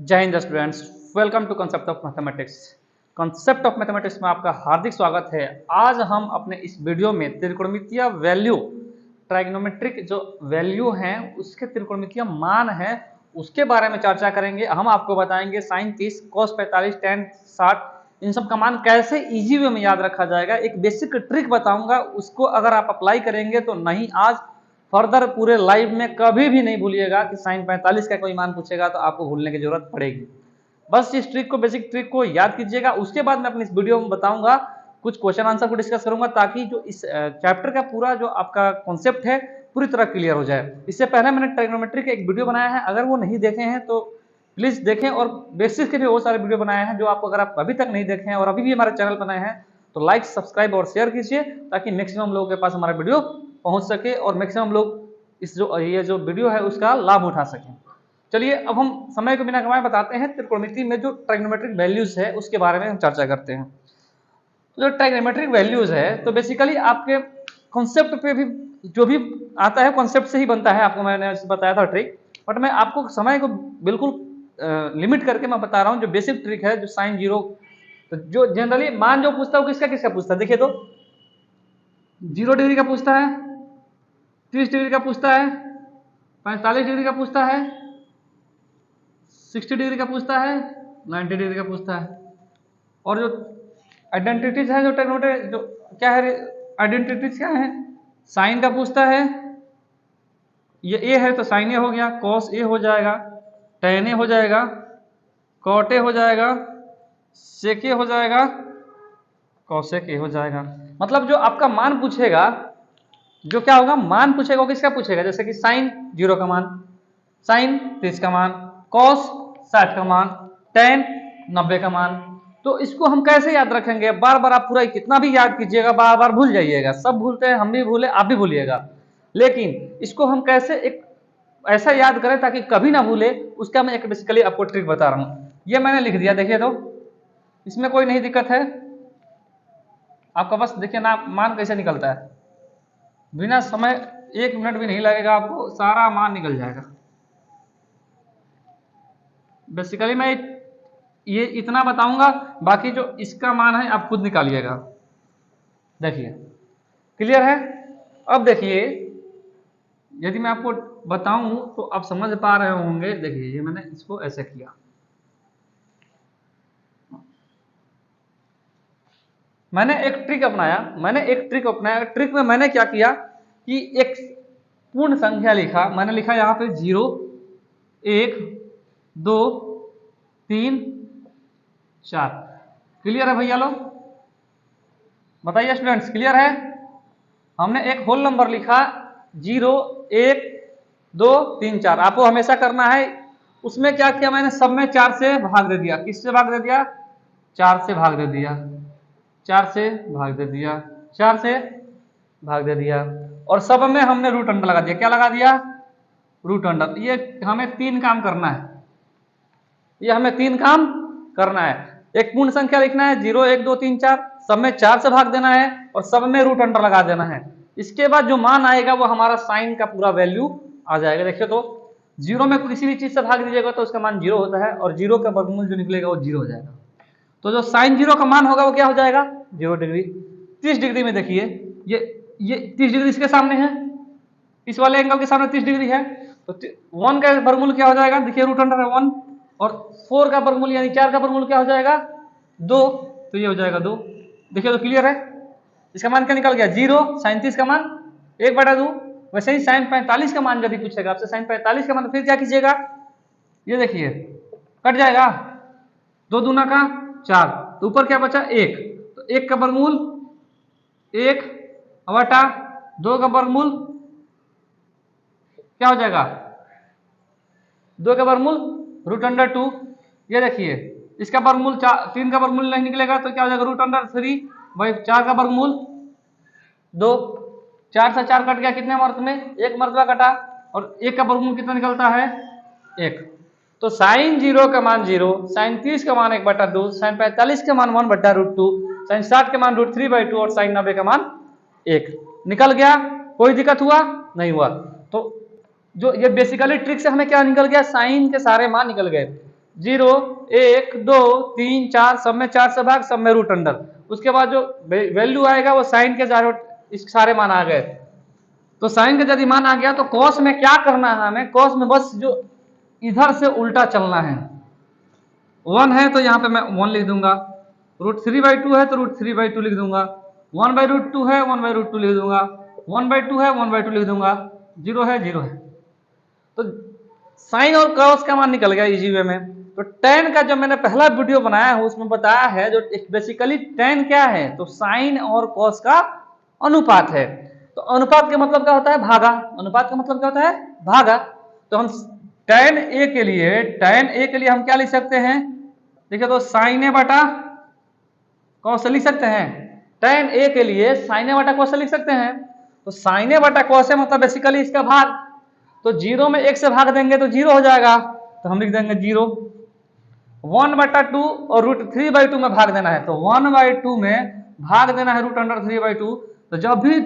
जय Hind students, welcome to concept of mathematics. Concept of mathematics में आपका हार्दिक स्वागत है। आज हम अपने इस वीडियो में त्रिकोणमितीय वैल्यू, ट्राइगोनोमेट्रिक जो वैल्यू हैं उसके त्रिकोणमितीय मान हैं उसके बारे में चर्चा करेंगे। हम आपको बताएंगे sin 30, cos 45, tan 60 इन सब का मान कैसे इजी वे में याद रखा जाएगा। एक बेसिक ट्रिक बताऊंगा, उसको अगर आप अप्लाई करेंगे तो नहीं आज फर्दर पूरे लाइव में कभी भी नहीं भूलिएगा कि sin 45 का कोई मान पूछेगा तो आपको भूलने की जरूरत पड़ेगी। बस इस ट्रिक को, बेसिक ट्रिक को याद कीजिएगा। उसके बाद मैं अपनी इस वीडियो में बताऊंगा, कुछ क्वेश्चन आंसर को डिस्कस करूंगा ताकि जो इस चैप्टर का पूरा जो आपका कॉन्सेप्ट है पूरी तरह क्लियर हो जाए। इससे पहले मैंने ट्रिग्नोमेट्री का एक वीडियो बनाया है, अगर वो नहीं देखे हैं तो प्लीज देखें। और बेसिस के भी बहुत सारे वीडियो बनाए हैं जो आपको, अगर आप अभी तक नहीं देखे हैं और अभी भी हमारे चैनल बनाए हैं तो लाइक, सब्सक्राइब और शेयर कीजिए ताकि मैक्सिमम लोगों के पास हमारा वीडियो पहुंच सके और मैक्सिमम लोग इस ये जो वीडियो है उसका लाभ उठा सकें। चलिए अब हम समय को बिना गंवाए बताते हैं त्रिकोणमिति में जो ट्राइगोनोमेट्रिक वैल्यूज है उसके बारे में हम चर्चा करते हैं। जो ट्राइगोनोमेट्रिक वैल्यूज है तो बेसिकली आपके कॉन्सेप्ट पे भी जो भी आता है कॉन्सेप्ट से ही बनता है। आपको मैंने बताया था ट्रिक, बट मैं आपको समय को बिल्कुल लिमिट करके मैं बता रहा हूँ। जो बेसिक ट्रिक है जो साइन जीरो, तो जो जनरली मान जो पूछता है वो किसका किसका पूछता है, देखिए तो 0 डिग्री का पूछता है, 30 डिग्री का पूछता है, 45 डिग्री का पूछता है, 60 डिग्री का पूछता है, 90 डिग्री का पूछता है। और जो आइडेंटिटीज है, जो ट्रिग्नोमेट्री जो क्या है, आइडेंटिटीज क्या है, साइन का पूछता है, ये ए है तो साइन ए हो गया, कॉस ए हो जाएगा, टेन ए हो जाएगा, कॉट ए हो जाएगा, सेक ए हो जाएगा, कॉसेक ए हो जाएगा। मतलब जो आपका मान पूछेगा, जो क्या होगा, मान पूछेगा वो किसका पूछेगा, जैसे कि साइन 0 का मान, साइन 30 का मान, कॉस 60 का मान, टेन 90 का मान। तो इसको हम कैसे याद रखेंगे, बार बार आप पूरा कितना भी याद कीजिएगा बार बार भूल जाइएगा। सब भूलते हैं, हम भी भूले, आप भी भूलिएगा। लेकिन इसको हम कैसे एक ऐसा याद करें ताकि कभी ना भूले, उसका मैं एक बेसिकली आपको ट्रिक बता रहा हूं। ये मैंने लिख दिया, देखिए तो इसमें कोई नहीं दिक्कत है आपका। बस देखिए ना मान कैसे निकलता है, बिना समय 1 मिनट भी नहीं लगेगा, आपको सारा मान निकल जाएगा। बेसिकली मैं ये इतना बताऊंगा, बाकी जो इसका मान है आप खुद निकालिएगा। देखिए क्लियर है। अब देखिए यदि मैं आपको बताऊं तो आप समझ पा रहे होंगे। देखिए ये मैंने इसको ऐसे किया, मैंने एक ट्रिक अपनाया। ट्रिक में मैंने क्या किया कि एक पूर्ण संख्या लिखा, मैंने लिखा यहां पे 0, 1, 2, 3, 4। क्लियर है भैया लोग, बताइए स्टूडेंट्स, क्लियर है। हमने एक होल नंबर लिखा 0, 1, 2, 3, 4। आपको हमेशा करना है, उसमें क्या किया मैंने, सब में 4 से भाग दे दिया। किससे भाग दे दिया, 4 से भाग दे दिया, 4 से भाग दे दिया, 4 से भाग दे दिया। और सब में हमने रूट अंडर लगा दिया। क्या लगा दिया, रूट अंडर। ये हमें 3 काम करना है, ये हमें 3 काम करना है। एक पूर्ण संख्या लिखना है 0, 1, 2, 3, 4, सब में 4 से भाग देना है और सब में रूट अंडर लगा देना है। इसके बाद जो मान आएगा वो हमारा साइन का पूरा वैल्यू आ जाएगा। देखिए तो 0 में किसी भी चीज से भाग दीजिएगा तो उसका मान 0 होता है और 0 का वर्गमूल जो निकलेगा वो 0 हो जाएगा। तो जो साइन 0 का मान होगा वो क्या हो जाएगा, 0 डिग्री। 30 डिग्री में देखिए ये 30 डिग्री इसके सामने है, इस वाले एंगल के सामने 30 डिग्री है, तो 1 का वर्गमूल क्या हो जाएगा, देखिए रूट अंडर है 1, और 4 का वर्गमूल यानी 4 का वर्गमूल क्या हो जाएगा, 2, तो ये हो जाएगा 2। देखिए तो क्लियर है। इसका मान क्या निकल गया, 0। साइन 30 का मान 1/2। वैसे ही साइन 45 का मान यदि पूछेगा आपसे, साइन 45 का मान, फिर क्या कीजिएगा, ये देखिए कट जाएगा, 2 दूना का 4, तो ऊपर क्या बचा 1, तो 1 का वर्गमूल 1/2 का वर्गमूल क्या हो जाएगा, 2 का वर्गमूल रूट अंडर 2। ये देखिए इसका वर्गमूल 3 का वर्गमूल नहीं निकलेगा तो क्या हो जाएगा, रूट अंडर 3 भाई 4 का वर्गमूल 2। 4 से 4 कट गया, कितने मर्त में, 1 मर्तबा कटा, और 1 का वर्गमूल कितना निकलता है, 1। तो साइन 0 का मान 0, साइन 30 का मान 1/2, साइन 45 का मान 1/√2, साइन 60 का मान √3/2 और साइन 90 का मान 1 निकल गया। कोई दिक्कत हुआ नहीं हुआ। तो जो ये बेसिकली ट्रिक से हमें क्या निकल गया, साइन के सारे मान निकल गए। 0 1 2 3 4 सब में 4 से भाग, सब में रूट अंडर। उसके बाद जो वैल्यू आएगा वो साइन के सारे मान आ गए। तो साइन का यदि मान आ गया तो कॉस में क्या करना है हमें, कॉस में बस जो इधर से उल्टा चलना है। 1 है तो यहाँ पे मैं 1 लिख दूंगा, √3/2 है तो √3/2 लिख दूंगा, 1/√2 है 1/√2 लिख दूंगा, 1/2 है 1/2 लिख दूंगा, 0 है 0 है। तो साइन और कॉस का मान निकल गया इजी वे में। तो tan का जो मैंने पहला वीडियो बनाया है उसमें बताया है जो बेसिकली tan क्या है, तो साइन और कॉस का अनुपात है। तो अनुपात का मतलब क्या होता है, भागा। अनुपात का मतलब क्या होता है, भागा। तो हम tan a के लिए हम क्या लिख सकते हैं, देखिए तो साइन ए बटा कॉस लिख सकते हैं। tan a के लिए साइन ए बटा कॉस लिख सकते हैं। तो साइन ए बटा कॉस मतलब बेसिकली इसका भाग। तो 0 में 1 से भाग देंगे तो 0 हो जाएगा, तो हम लिख देंगे 0। 1/2 और √3/2 में भाग देना है, तो 1/2 में भाग देना है √3/2। तो जब भी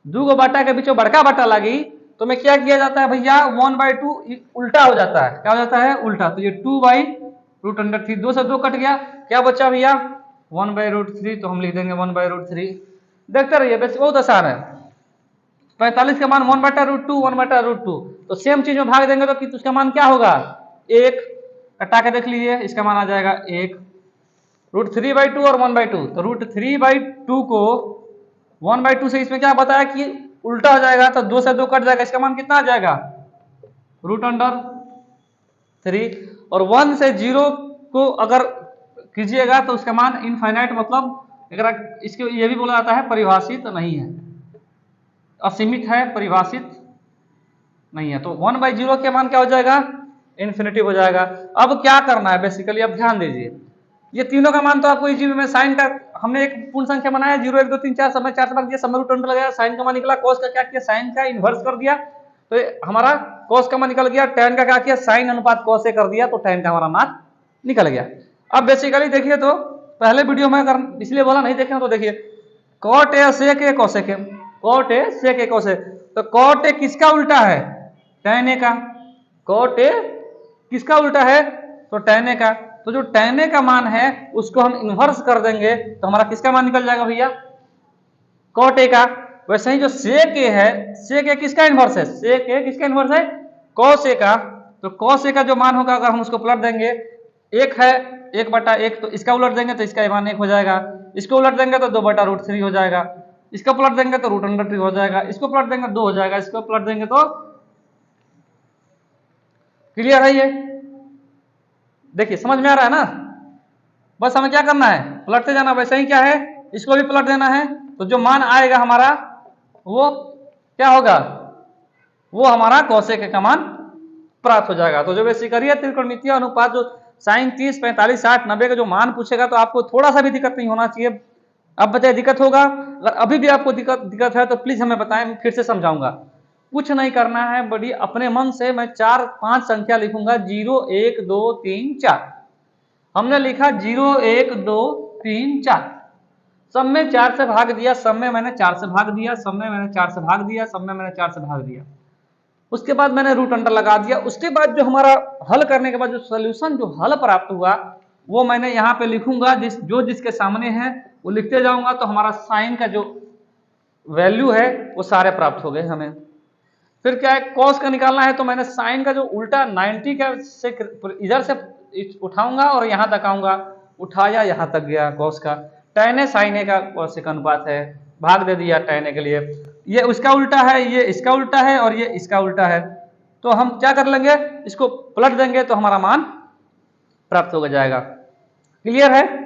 दो गो बाटा के बीच में बड़का बाटा लगी तो में क्या किया जाता है भैया, 1/2 उल्टा हो जाता है। क्या हो जाता है, उल्टा। तो ये 2/√3, 2 से 2 कट गया, क्या बचा भैया 1/√3, तो हम लिख देंगे 1/√3। देखते रहिए, वैसे बहुत आसान है। 45 का मान 1/√2, 1/√2, तो सेम चीज में भाग देंगे तो उसका मान क्या होगा, 1। कटा के देख लीजिए, इसका मान आ जाएगा 1। √3/2 और 1/2, तो √3/2 को 1/2 से इसमें क्या बताया कि उल्टा हो जाएगा, तो 2 से 2 कट जाएगा, इसका मान कितना आ जाएगा √3। और 1 से 0 को अगर कीजिएगा तो उसका मान इनफाइनाइट, मतलब अगर इसके ये भी बोला जाता है परिभाषित नहीं है, असीमित है, परिभाषित नहीं है। तो 1/0 के मान क्या हो जाएगा, इन्फिनिटी हो जाएगा। अब क्या करना है बेसिकली, अब ध्यान दीजिए, ये तीनों का मान तो आपको इजी में साइन का हमने एक पूर्ण संख्या बनाया, 0 1 2 3 4 सब में 4 से भाग दिया, सब में √2 लगाया, साइन का मान निकला। कॉस का क्या किया, साइन का इन्वर्स कर दिया, तो हमारा कॉस का मान निकल गया। tan का क्या किया, साइन अनुपात कॉस से कर दिया, तो tan का हमारा मान निकल गया। अब बेसिकली देखिए, तो पहले वीडियो में अगर इसलिए बोला नहीं देखे तो देखिए, cot a sec a cosec a, cot a sec a cosec, तो cot a किसका उल्टा है, tan a का। cot a किसका उल्टा है, तो tan a का। तो जो tan a का मान है उसको हम इन्वर्स कर देंगे तो हमारा किसका मान निकल जाएगा भैया, cot a का। वैसे ही जो sec a है, sec a किसका इन्वर्स है, sec a किसका इन्वर्स है, cos a का। तो cos a का जो मान होगा अगर हम उसको पलट देंगे, 1 है 1/1, तो इसका उलट देंगे तो इसका मान 1 हो जाएगा, इसको उलट देंगे तो 2/√3 हो जाएगा, इसको पलट देंगे तो √3 हो जाएगा, इसको पलट देंगे 2 हो जाएगा, इसको पलट देंगे तो। क्लियर है ये, देखिए समझ में आ रहा है ना। बस हमें क्या करना है, पलटते जाना। वैसे ही क्या है, इसको भी पलट देना है, तो जो मान आएगा हमारा वो क्या होगा, वो हमारा cosec का मान प्राप्त हो जाएगा। तो जो बेसिकली त्रिकोणमितीय अनुपात जो साइन 30 45 60 90 का जो मान पूछेगा तो आपको थोड़ा सा भी दिक्कत नहीं होना चाहिए। अब बताइए दिक्कत होगा, अगर अभी भी आपको दिक्कत है तो प्लीज हमें बताएं, फिर से समझाऊंगा। कुछ नहीं करना है, बड़ी अपने मन से मैं 4 5 संख्या लिखूंगा, 0 1 2 3 4। हमने लिखा 0 1 2 3 4, सब में 4 से भाग दिया, सब में मैंने 4 से भाग दिया, सब में मैंने 4 से भाग दिया, सब में मैंने 4 से भाग दिया। उसके बाद मैंने रूट अंडर लगा दिया। उसके बाद जो हमारा हल करने के बाद जो सोल्यूशन जो हल प्राप्त हुआ वो मैंने यहाँ पे लिखूंगा, जिसके सामने है वो लिखते जाऊंगा, तो हमारा साइन का जो वैल्यू है वो सारे प्राप्त हो गए हमें। फिर क्या है, कॉस का निकालना है, तो मैंने साइन का जो उल्टा 90 का से इधर से उठाऊंगा और यहाँ तक आऊंगा, उठाया यहाँ तक गया कॉस का। tan a sin a का कॉस का अनुपात है, भाग दे दिया tan a के लिए, ये उसका उल्टा है, ये इसका उल्टा है और ये इसका उल्टा है। तो हम क्या कर लेंगे, इसको पलट देंगे तो हमारा मान प्राप्त हो जाएगा। क्लियर है।